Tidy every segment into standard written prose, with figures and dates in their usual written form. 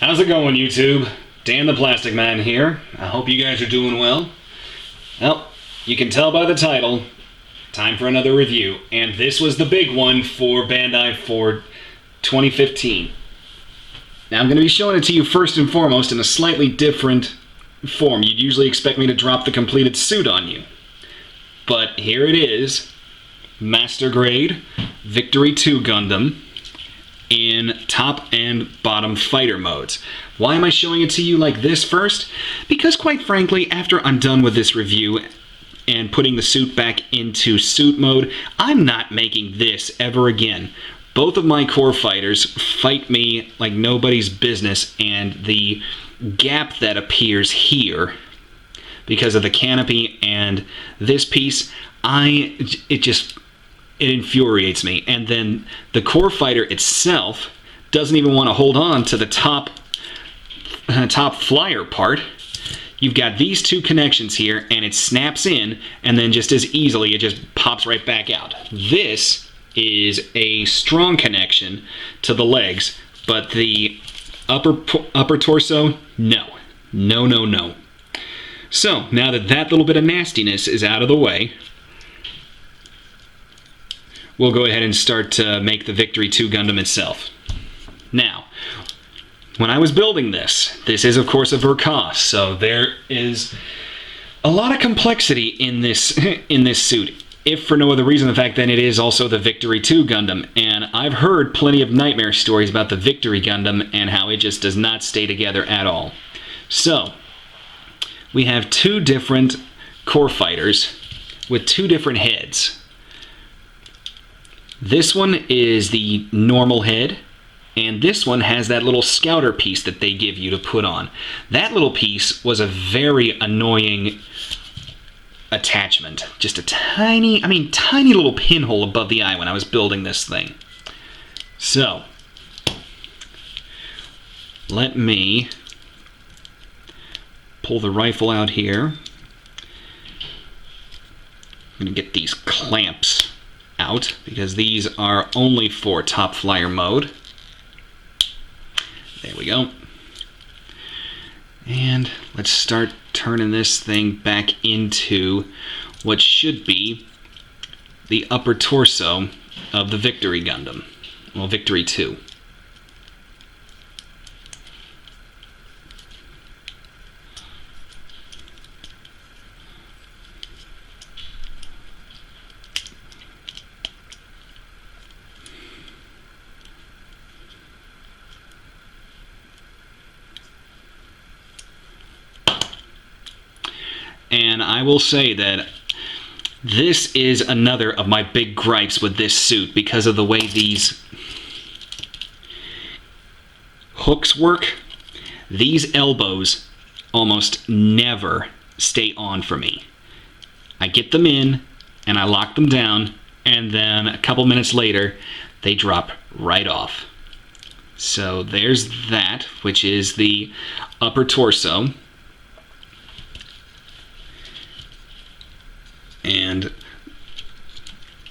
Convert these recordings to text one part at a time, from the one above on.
How's it going, YouTube? Dan the Plastic Man here. I hope you guys are doing well. Well, you can tell by the title, time for another review. And this was the big one for Bandai for 2015. Now I'm going to be showing it to you first and foremost in a slightly different form. You'd usually expect me to drop the completed suit on you. But here it is, Master Grade Victory 2 Gundam in top and bottom fighter modes. Why am I showing it to you like this first? Because quite frankly, after I'm done with this review and putting the suit back into suit mode, I'm not making this ever again. Both of my core fighters fight me like nobody's business, and the gap that appears here because of the canopy and this piece, it infuriates me. And then the core fighter itself doesn't even want to hold on to the top flyer part. You've got these two connections here, and it snaps in, and then just as easily it just pops right back out. This is a strong connection to the legs, but the upper torso, no. No, no, no. So, now that that little bit of nastiness is out of the way, we'll go ahead and start to make the Victory 2 Gundam itself. Now, when I was building this is of course a Verkas, so there is a lot of complexity in this suit, if for no other reason the fact that it is also the Victory 2 Gundam. And I've heard plenty of nightmare stories about the Victory Gundam and how it just does not stay together at all. So, we have two different core fighters with two different heads. This one is the normal head, and this one has that little scouter piece that they give you to put on. That little piece was a very annoying attachment. Just a tiny little pinhole above the eye when I was building this thing. So, let me pull the rifle out here. I'm going to get these clamps out because these are only for top flyer mode. There we go. And let's start turning this thing back into what should be the upper torso of the Victory Gundam. Well, Victory 2. And I will say that this is another of my big gripes with this suit because of the way these hooks work. These elbows almost never stay on for me. I get them in and I lock them down, and then a couple minutes later they drop right off. So there's that, which is the upper torso. And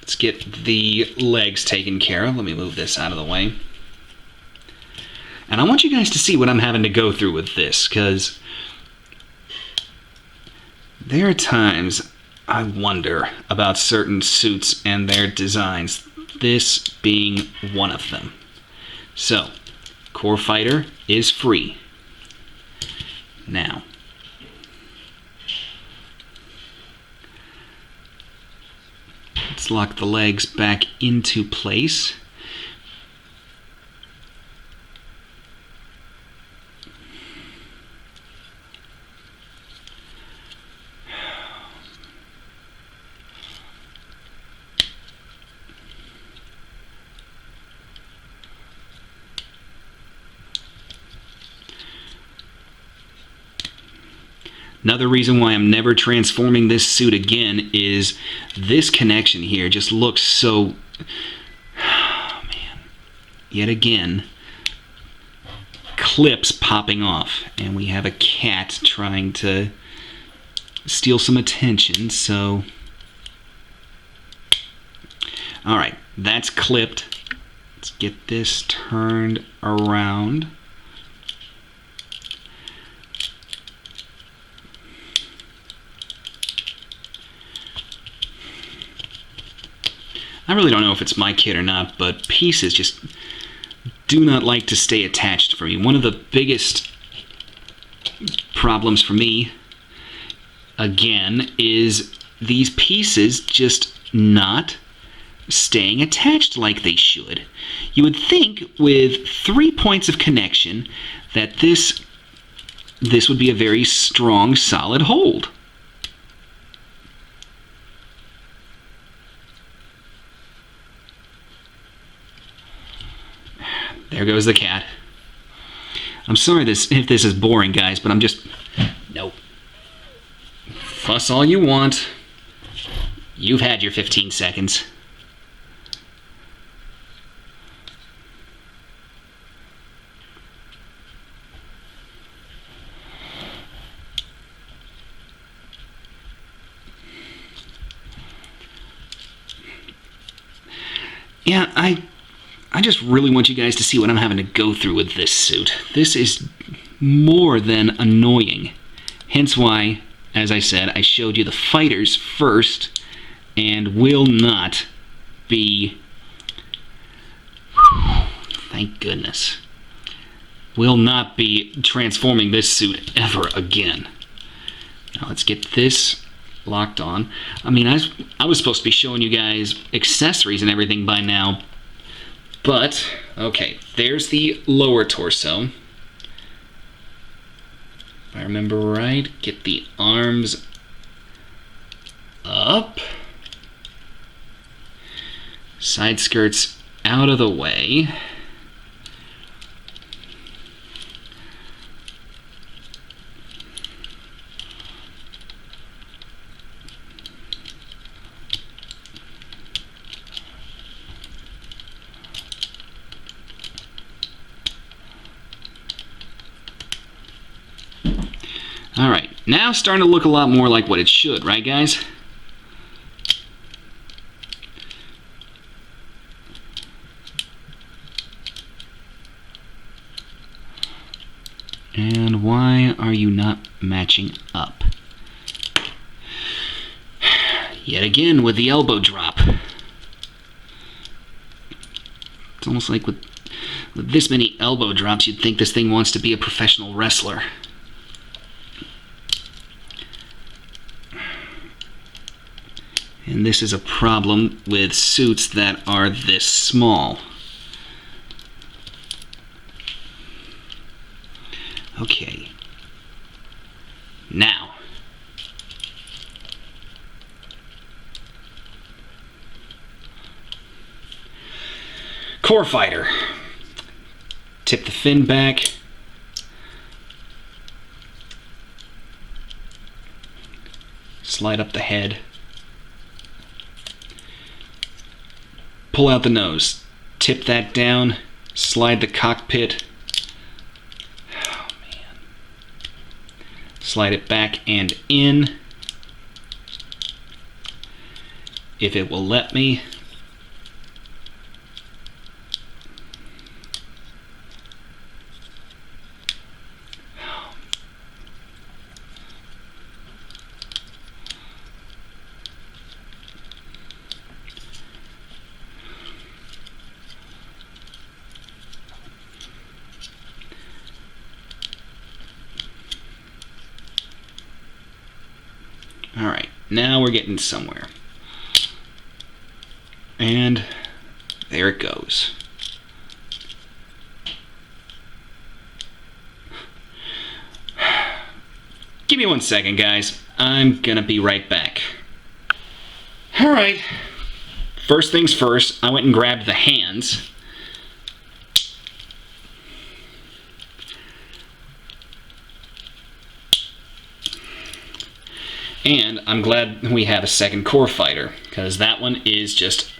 let's get the legs taken care of. Let me move this out of the way. And I want you guys to see what I'm having to go through with this, because there are times I wonder about certain suits and their designs, this being one of them. So, core fighter is free. Now, let's lock the legs back into place. Another reason why I'm never transforming this suit again is this connection here just looks so... Oh, man. Yet again, clips popping off. And we have a cat trying to steal some attention, so... Alright, that's clipped. Let's get this turned around. I really don't know if it's my kit or not, but pieces just do not like to stay attached for me. One of the biggest problems for me, again, is these pieces just not staying attached like they should. You would think with 3 points of connection that this would be a very strong, solid hold. There goes the cat. I'm sorry if this is boring, guys, but I'm just... Nope. Fuss all you want. You've had your 15 seconds. Yeah, I just really want you guys to see what I'm having to go through with this suit. This is more than annoying. Hence why, as I said, I showed you the fighters first and will not be... Thank goodness. Will not be transforming this suit ever again. Now let's get this locked on. I mean, I was supposed to be showing you guys accessories and everything by now, but okay, there's the lower torso. If I remember right, get the arms up, side skirts out of the way. Alright, now starting to look a lot more like what it should, right guys? And why are you not matching up? Yet again with the elbow drop. It's almost like with this many elbow drops, you'd think this thing wants to be a professional wrestler. And this is a problem with suits that are this small. Okay. Now. Core fighter. Tip the fin back. Slide up the head. Pull out the nose, tip that down, slide the cockpit, oh man, slide it back and in, if it will let me. Alright, now we're getting somewhere. And there it goes. Give me 1 second, guys. I'm gonna be right back. Alright. First things first, I went and grabbed the hands. And I'm glad we have a second core fighter, because that one is just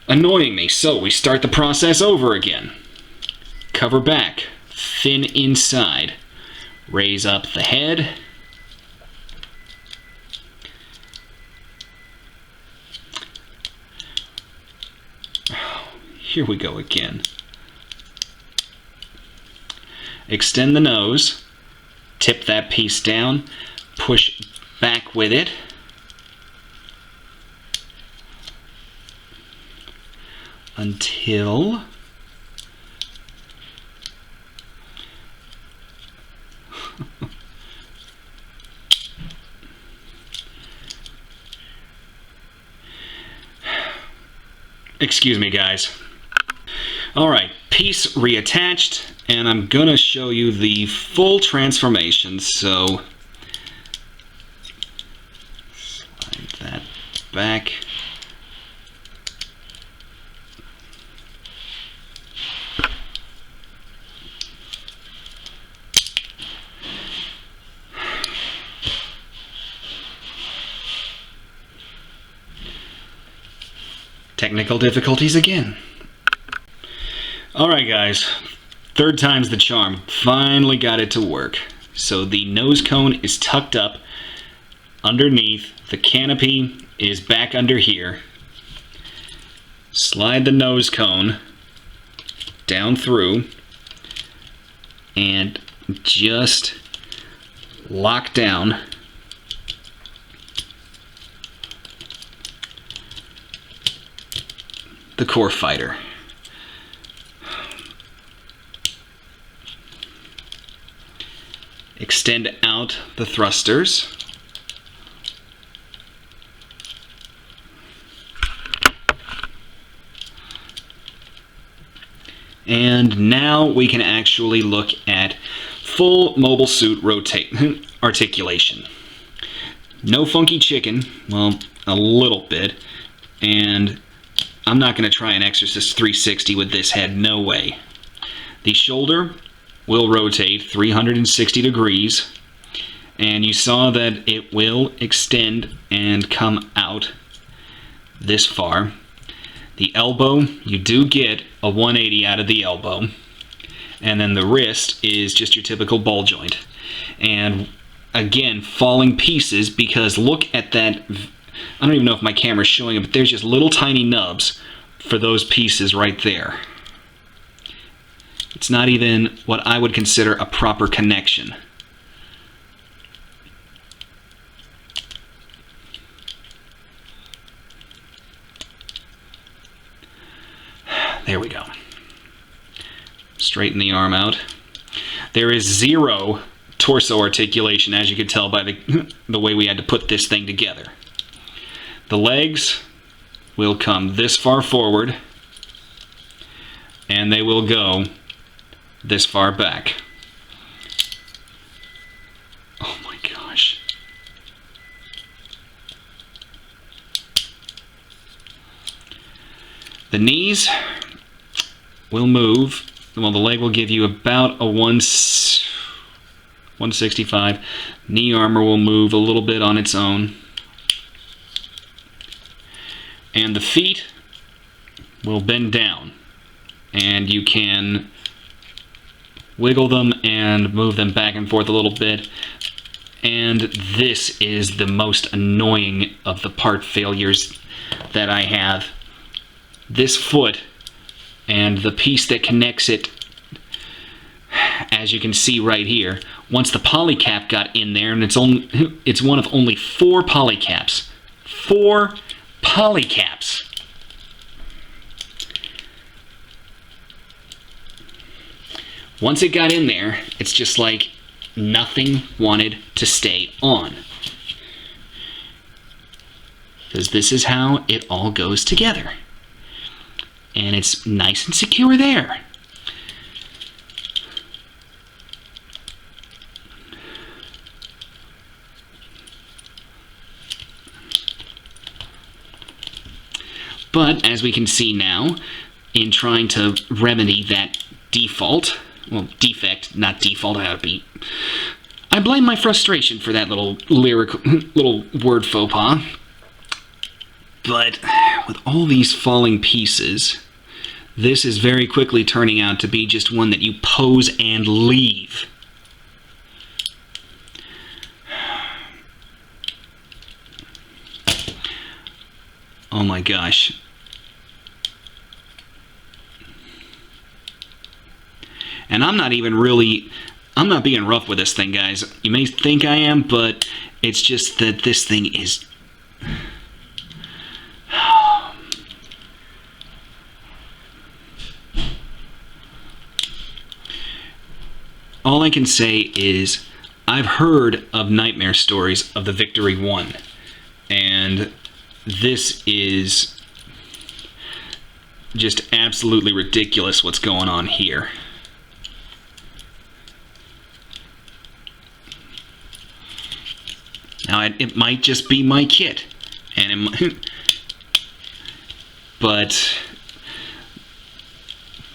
annoying me. So we start the process over again. Cover back, fin inside, raise up the head. Here we go again. Extend the nose, tip that piece down, push back with it. until excuse me, guys. Alright, piece reattached, and I'm gonna show you the full transformation, so slide that back. Technical difficulties again. Alright guys, third time's the charm. Finally got it to work. So the nose cone is tucked up underneath, the canopy is back under here. Slide the nose cone down through and just lock down the core fighter. Extend out the thrusters. And now we can actually look at full mobile suit articulation. No funky chicken, well, a little bit, and I'm not going to try an Exorcist 360 with this head, no way. The shoulder will rotate 360 degrees, and you saw that it will extend and come out this far. The elbow, you do get a 180 out of the elbow, and then the wrist is just your typical ball joint. And again, falling pieces, because look at that. I don't even know if my camera's showing it, but there's just little tiny nubs for those pieces right there. It's not even what I would consider a proper connection. There we go. Straighten the arm out. There is zero torso articulation, as you could tell by the way we had to put this thing together. The legs will come this far forward, and they will go this far back. Oh my gosh. The knees will move. Well, the leg will give you about a 165. Knee armor will move a little bit on its own. And the feet will bend down, and you can wiggle them and move them back and forth a little bit. And this is the most annoying of the part failures that I have. This foot and the piece that connects it, as you can see right here, once the polycap got in there, and it's one of only 4 polycaps. 4 polycaps. Once it got in there, it's just like nothing wanted to stay on. Because this is how it all goes together. And it's nice and secure there. But as we can see now, in trying to remedy that defect, not default, I blame my frustration for that little word faux pas. But with all these falling pieces, this is very quickly turning out to be just one that you pose and leave. Oh my gosh. And I'm not being rough with this thing, guys. You may think I am, but it's just that this thing is... all I can say is I've heard of nightmare stories of the Victory 1, and this is just absolutely ridiculous what's going on here. Now, it might just be my kit, and it might, but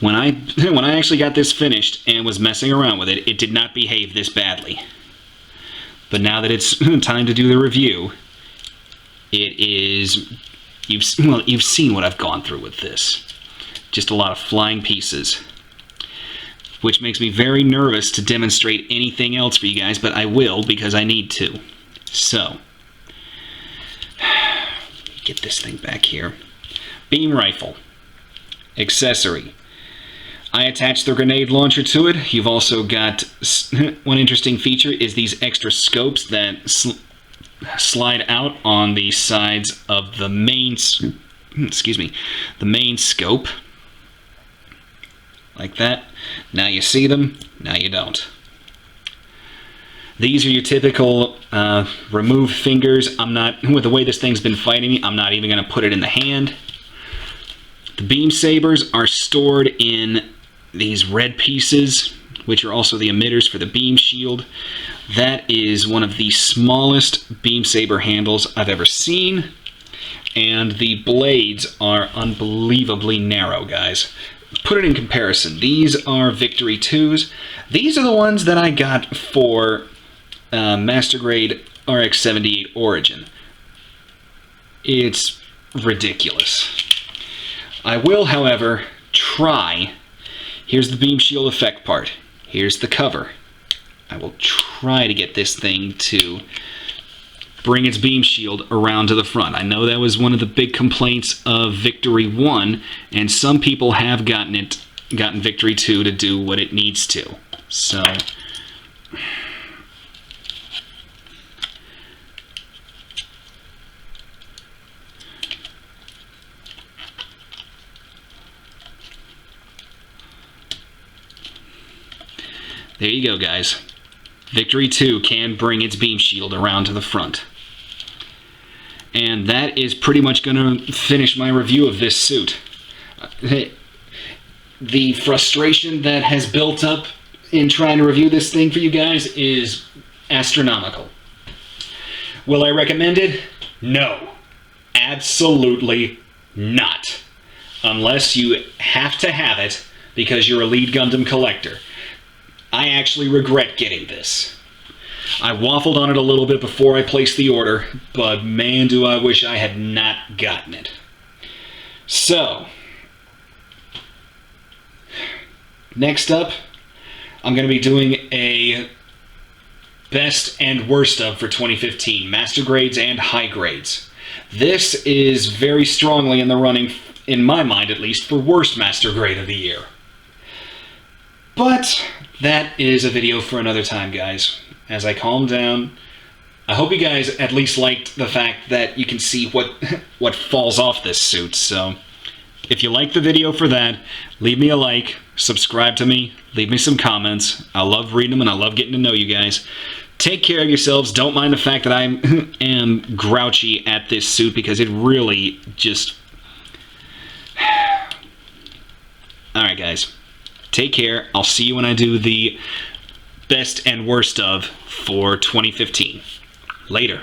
when I actually got this finished and was messing around with it, it did not behave this badly. But now that it's time to do the review, it is, you've seen what I've gone through with this. Just a lot of flying pieces, which makes me very nervous to demonstrate anything else for you guys, but I will because I need to. So, get this thing back here. Beam rifle. Accessory. I attached the grenade launcher to it. You've also got, one interesting feature is these extra scopes that slide out on the sides of the main, the main scope. Like that. Now you see them, now you don't. These are your typical remove fingers. I'm not, with the way this thing's been fighting me, I'm not even going to put it in the hand. The beam sabers are stored in these red pieces, which are also the emitters for the beam shield. That is one of the smallest beam saber handles I've ever seen. And the blades are unbelievably narrow, guys. Put it in comparison. These are Victory 2s. These are the ones that I got for Master Grade RX-78 Origin. It's ridiculous. I will, however, try. Here's the beam shield effect part. Here's the cover. I will try to get this thing to bring its beam shield around to the front. I know that was one of the big complaints of Victory 1, and some people have gotten Victory 2 to do what it needs to. So, there you go, guys. Victory 2 can bring its beam shield around to the front. And that is pretty much going to finish my review of this suit. The frustration that has built up in trying to review this thing for you guys is astronomical. Will I recommend it? No. Absolutely not. Unless you have to have it because you're a lead Gundam collector. I actually regret getting this. I waffled on it a little bit before I placed the order, but man, do I wish I had not gotten it. So, next up, I'm going to be doing a best and worst of for 2015, master grades and high grades. This is very strongly in the running, in my mind at least, for worst master grade of the year. But that is a video for another time, guys. As I calm down, I hope you guys at least liked the fact that you can see what falls off this suit. So, if you liked the video for that, leave me a like, subscribe to me, leave me some comments. I love reading them and I love getting to know you guys. Take care of yourselves. Don't mind the fact that I am grouchy at this suit because it really just... Alright, guys. Take care. I'll see you when I do the best and worst of for 2015. Later.